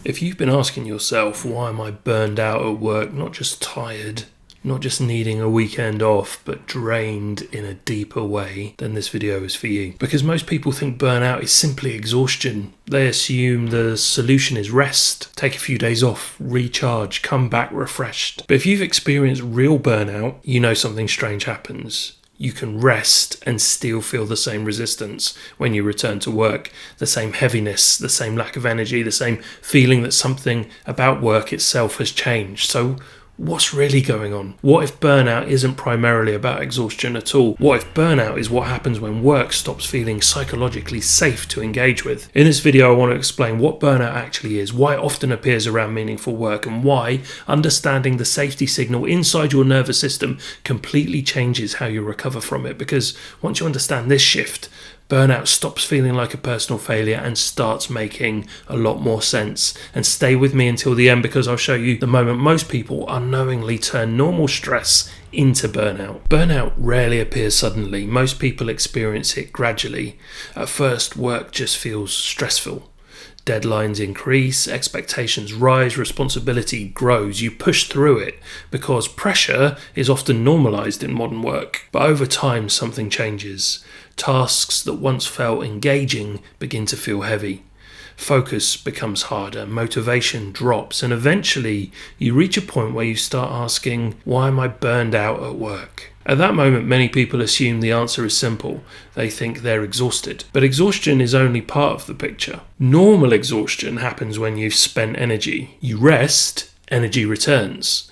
If you've been asking yourself, why am I burned out at work, not just tired, not just needing a weekend off, but drained in a deeper way, then this video is for you. Because most people think burnout is simply exhaustion. They assume the solution is rest, take a few days off, recharge, come back refreshed. But if you've experienced real burnout, you know something strange happens. You can rest and still feel the same resistance when you return to work, the same heaviness, the same lack of energy, the same feeling that something about work itself has changed. So what's really going on? What if burnout isn't primarily about exhaustion at all? What if burnout is what happens when work stops feeling psychologically safe to engage with? In this video, I want to explain what burnout actually is, why it often appears around meaningful work, and why understanding the safety signal inside your nervous system completely changes how you recover from it. Because once you understand this shift, burnout stops feeling like a personal failure and starts making a lot more sense. And stay with me until the end, because I'll show you the moment most people unknowingly turn normal stress into burnout. Burnout rarely appears suddenly. Most people experience it gradually. At first, work just feels stressful. Deadlines increase, expectations rise, responsibility grows. You push through it because pressure is often normalized in modern work. But over time, something changes. Tasks that once felt engaging begin to feel heavy. Focus becomes harder, motivation drops, and eventually you reach a point where you start asking, why am I burned out at work? At that moment, many people assume the answer is simple. They think they're exhausted. But exhaustion is only part of the picture. Normal exhaustion happens when you've spent energy. You rest, energy returns.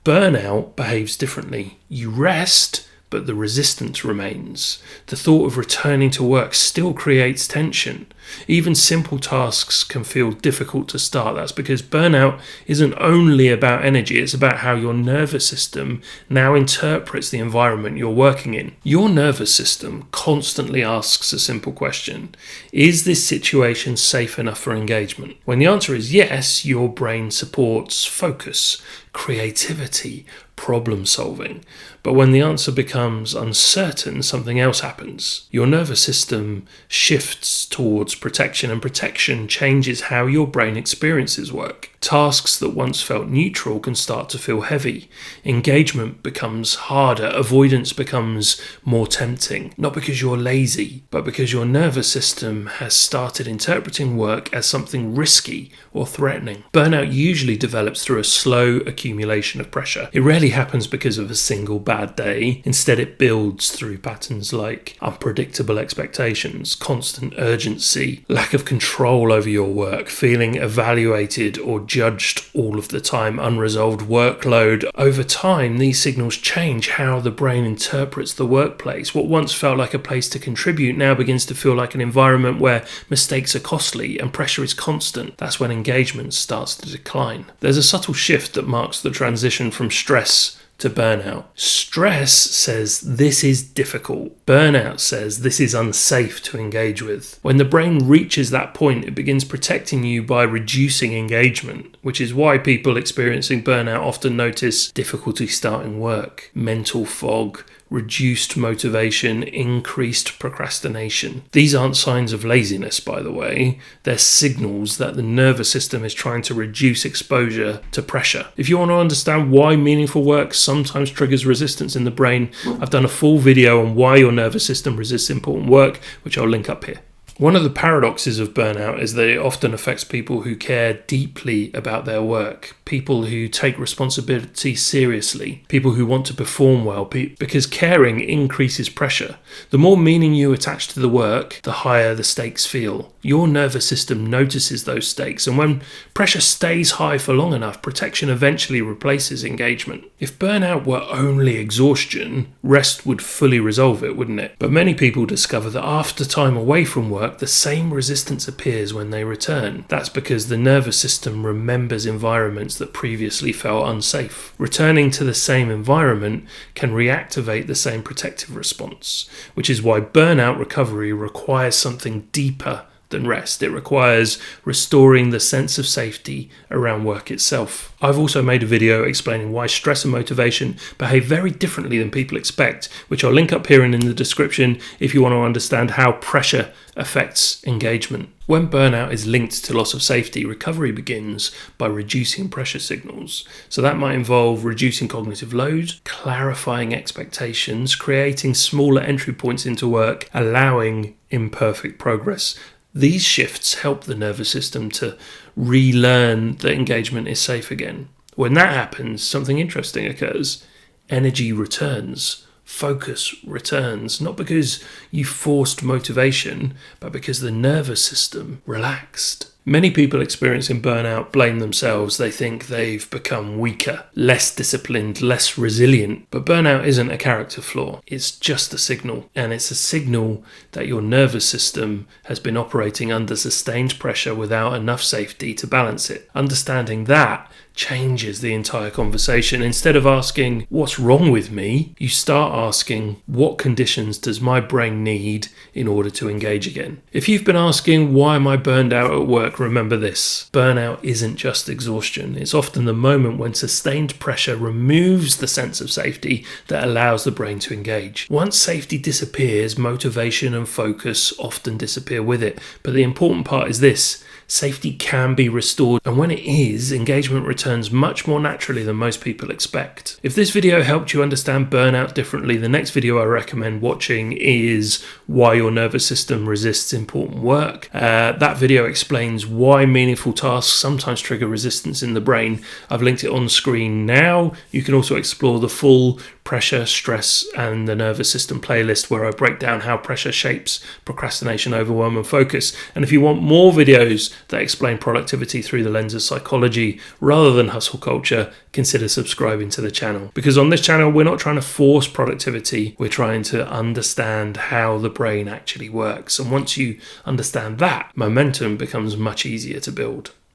Burnout behaves differently. You rest, but the resistance remains. The thought of returning to work still creates tension. Even simple tasks can feel difficult to start. That's because burnout isn't only about energy, it's about how your nervous system now interprets the environment you're working in. Your nervous system constantly asks a simple question: is this situation safe enough for engagement? When the answer is yes, your brain supports focus, creativity, problem solving. But when the answer becomes uncertain, something else happens. Your nervous system shifts towards protection, and protection changes how your brain experiences work. Tasks that once felt neutral can start to feel heavy. Engagement becomes harder. Avoidance becomes more tempting. Not because you're lazy, but because your nervous system has started interpreting work as something risky or threatening. Burnout usually develops through a slow accumulation of pressure. It rarely happens because of a single bad day. Instead, it builds through patterns like unpredictable expectations, constant urgency, lack of control over your work, feeling evaluated or judged all of the time, unresolved workload. Over time, these signals change how the brain interprets the workplace. What once felt like a place to contribute now begins to feel like an environment where mistakes are costly and pressure is constant. That's when engagement starts to decline. There's a subtle shift that marks the transition from stress to burnout. Stress says this is difficult. Burnout says this is unsafe to engage with. When the brain reaches that point, it begins protecting you by reducing engagement, which is why people experiencing burnout often notice difficulty starting work, mental fog, reduced motivation, increased procrastination. These aren't signs of laziness, by the way. They're signals that the nervous system is trying to reduce exposure to pressure. If you want to understand why meaningful work sometimes triggers resistance in the brain, I've done a full video on why your nervous system resists important work, which I'll link up here. One of the paradoxes of burnout is that it often affects people who care deeply about their work, people who take responsibility seriously, people who want to perform well, because caring increases pressure. The more meaning you attach to the work, the higher the stakes feel. Your nervous system notices those stakes, and when pressure stays high for long enough, protection eventually replaces engagement. If burnout were only exhaustion, rest would fully resolve it, wouldn't it? But many people discover that after time away from work, the same resistance appears when they return. That's because the nervous system remembers environments that previously felt unsafe. Returning to the same environment can reactivate the same protective response, which is why burnout recovery requires something deeper than rest. It requires restoring the sense of safety around work itself. I've also made a video explaining why stress and motivation behave very differently than people expect, which I'll link up here and in the description if you want to understand how pressure affects engagement. When burnout is linked to loss of safety, recovery begins by reducing pressure signals. So that might involve reducing cognitive load, clarifying expectations, creating smaller entry points into work, allowing imperfect progress. These shifts help the nervous system to relearn that engagement is safe again. When that happens, something interesting occurs. Energy returns. Focus returns, not because you forced motivation, but because the nervous system relaxed. Many people experiencing burnout blame themselves. They think they've become weaker, less disciplined, less resilient. But burnout isn't a character flaw. It's just a signal. And it's a signal that your nervous system has been operating under sustained pressure without enough safety to balance it. Understanding that changes the entire conversation. Instead of asking, what's wrong with me? You start asking, what conditions does my brain need in order to engage again? If you've been asking, why am I burned out at work? Remember this. Burnout isn't just exhaustion. It's often the moment when sustained pressure removes the sense of safety that allows the brain to engage. Once safety disappears, motivation and focus often disappear with it. But the important part is this. Safety can be restored, and when it is, engagement returns much more naturally than most people expect. If this video helped you understand burnout differently, the next video I recommend watching is why your nervous system resists important work. That video explains why meaningful tasks sometimes trigger resistance in the brain. I've linked it on screen now. You can also explore the full pressure, stress, and the nervous system playlist where I break down how pressure shapes procrastination, overwhelm, and focus. And if you want more videos that explain productivity through the lens of psychology rather than hustle culture, consider subscribing to the channel. Because on this channel, we're not trying to force productivity. We're trying to understand how the brain actually works. And once you understand that, momentum becomes much easier to build.